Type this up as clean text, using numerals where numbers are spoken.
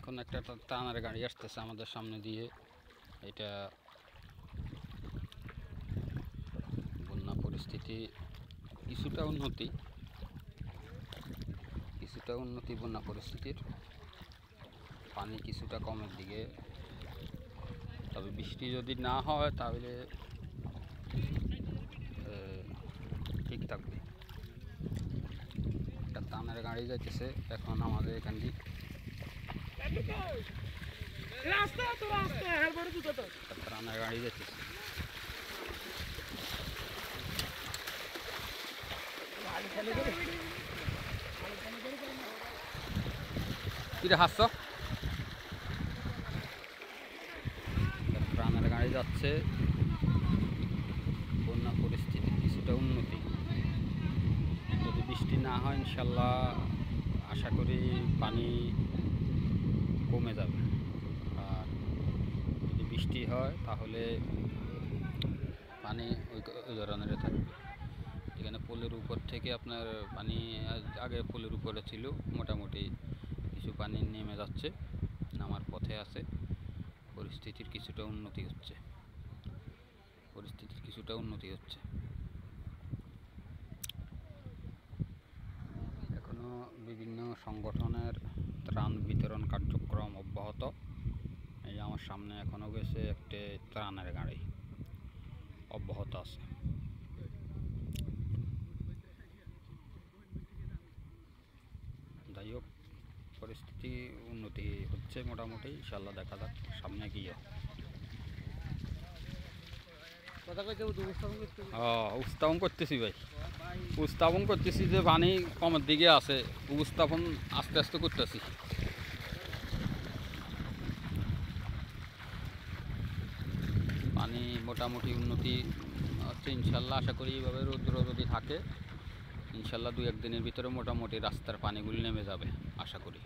এখন একটা টানার গাড়ি আসতেছে আমাদের সামনে দিয়ে। এটা বন্যা পরিস্থিতি কিছুটা উন্নতি বন্যা পরিস্থিতির পানি কিছুটা কমের দিকে। তবে বৃষ্টি যদি না হয় তাহলে ঠিক থাকবে। একটা টানার গাড়ি যাইতেছে এখন আমাদের এখান দিয়ে। টানার গাড়ি যাইতেছে। কিরে হাসছ? প্রাণের গাড়ি যাচ্ছে। বন্যা পরিস্থিতি কিছুটা উন্নতি, যদি বৃষ্টি না হয় ইনশাল্লাহ আশা করি পানি কমে যাবে। আর যদি বৃষ্টি হয় তাহলে পানি ওই ধরনের থাকবে। এখানে পোলের উপর থেকে আপনার পানি আগে পোলের উপরে ছিল, মোটামুটি কিছু পানি নেমে যাচ্ছে, নামার পথে আছে। পরিস্থিতির কিছুটা উন্নতি হচ্ছে। এখনো বিভিন্ন সংগঠনের ত্রাণ বিতরণ কার্যক্রম অব্যাহত। এই আমার সামনে এখনো গেছে একটি ত্রাণের গাড়ি অব্যাহত আছে। যাই হোক, পরিস্থিতি উন্নতি হচ্ছে মোটামুটি, ইনশাল্লাহ দেখা যাক সামনে গিয়ে। উপস্থাপন করতেছি ভাই, যে পানি কমের দিকে আছে, উপস্থাপন আস্তে আস্তে করতেছি। পানি মোটামুটি উন্নতি হচ্ছে ইনশাল্লাহ। আশা করি এইভাবে রৌদ্র যদি থাকে ইনশাল্লাহ 2-1 দিনের ভিতরে মোটামুটি রাস্তার পানিগুলি নেমে যাবে আশা করি।